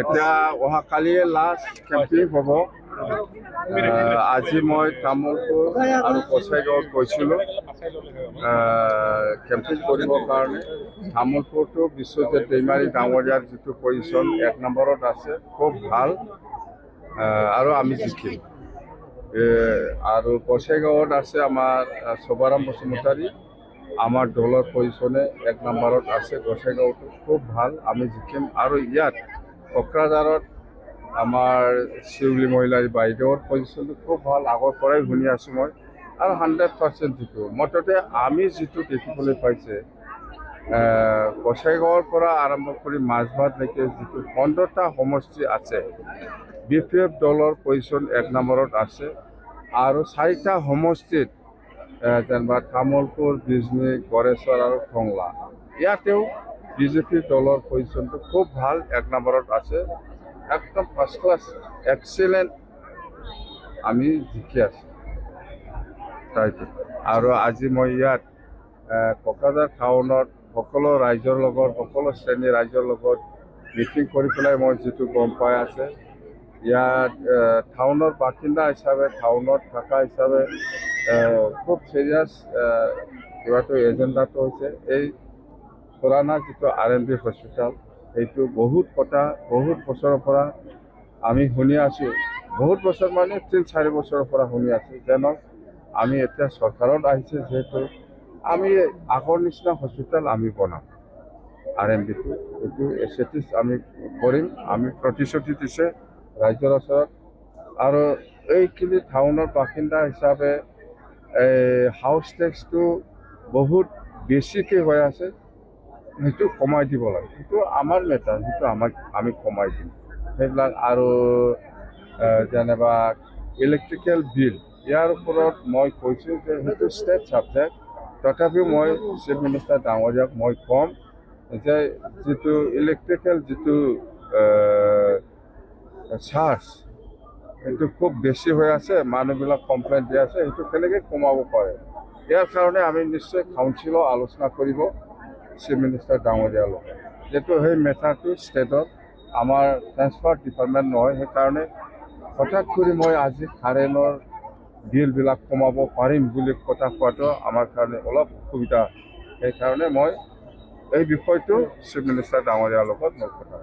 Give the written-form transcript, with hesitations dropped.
এতিয়া অহাকালিয়ে last camping হ'ব। আজি মই তামোলপুৰ আৰু কছাইগাঁৱত গৈছিলোঁ কেম্পিং কৰিবৰ কাৰণে। তামোলপুৰটো বিশ্বজিৎ দৈমাৰী ডাঙৰীয়াৰ যিটো পজিশ্যন 1 নম্বৰত আছে, খুব ভাল আৰু আমি জিকিম। আৰু কছাইগাঁৱত আছে আমাৰ শোভাৰাম বসুমতাৰী, আমাৰ দলৰ পজিশ্যনে 1 নম্বৰত আছে। কছাইগাঁৱটো খুব ভাল, আমি জিকিম। আৰু ইয়াত কোকৰাঝাৰত আমাৰ শিউলি মহিলাৰ বাইদেউৰ পজিশ্যনটো খুব ভাল, আগৰ পৰাই শুনি আছোঁ মই, আৰু 100% জিকো। মুঠতে আমি যিটো দেখিবলৈ পাইছে কছাইগাঁৱৰ পৰা আৰম্ভ কৰি মাজবাটলৈকে যিটো 15টা সমষ্টি আছে, BPF দলৰ পজিশ্যন 1 নম্বৰত আছে। আৰু 4টা সমষ্টিত যেনিবা তামোলপুৰ, বিজনী, গড়েশ্বৰ আৰু টংলা, ইয়াতেও BJP দলৰ পজিশ্যনটো খুব ভাল, 1 নম্বৰত আছে। একদম ফাৰ্ষ্ট ক্লাছ এক্সিলেণ্ট আমি জিকি আছোঁ তাইতো। আৰু আজি মই ইয়াত কোকৰাঝাৰ টাউনত সকলো ৰাইজৰ লগত, সকলো শ্ৰেণীৰ ৰাইজৰ লগত মিটিং কৰি পেলাই মই যিটো গম পাই আছে, ইয়াত টাউনৰ বাসিন্দা হিচাপে, টাউনত থকা হিচাপে খুব চিৰিয়াছ কিবাটো এজেণ্ডাটো হৈছে এই পুৰাণা যিটো RMB হস্পিটেল, সেইটো বহুত কথা বহুত বছৰৰ পৰা আমি শুনি আছোঁ। বহুত বছৰ মানে 3-4 বছৰৰ পৰা শুনি আছোঁ যেন আমি এতিয়া চৰকাৰত আহিছে, যিহেতু আমি আগৰ নিচিনা হস্পিটেল আমি বনাম। RMBটো এইটো এষ্টেটিছ আমি কৰিম, আমি প্ৰতিশ্ৰুতি দিছে ৰাইজৰ ওচৰত। আৰু এইখিনি টাউনৰ বাসিন্দা হিচাপে হাউচ টেক্সটো বহুত বেছিকৈ হৈ আছে, সেইটো কমাই দিব লাগে। সেইটো আমাৰ মেটাৰ, সেইটো আমি কমাই দিম সেইবিলাক। আৰু যেনিবা ইলেক্ট্ৰিকেল বিল, ইয়াৰ ওপৰত মই কৈছোঁ যে সেইটো ষ্টেট ছাবজেক্ট। তথাপিও মই চিফ মিনিষ্টাৰ ডাঙৰীয়াক মই ক'ম যে যিটো ইলেক্ট্ৰিকেল যিটো চাৰ্জ, সেইটো খুব বেছি হৈ আছে, মানুহবিলাক কমপ্লেইন দি আছে, সেইটো কেনেকৈ কমাব পাৰে। ইয়াৰ কাৰণে আমি নিশ্চয় কাউন্সিলত আলোচনা কৰিব চিফ মিনিষ্টাৰ ডাঙৰীয়াৰ লগত, যিহেতু সেই মেটাৰটো ষ্টেটত আমাৰ ট্ৰেন্সপৰ্ট ডিপাৰ্টমেণ্ট নহয়। সেইকাৰণে হঠাৎ কৰি মই আজি কাৰেণ্টৰ বিলবিলাক কমাব পাৰিম বুলি কথা কোৱাটো আমাৰ কাৰণে অলপ অসুবিধা। সেইকাৰণে মই এই বিষয়টো চিফ মিনিষ্টাৰ ডাঙৰীয়াৰ লগত মই কথা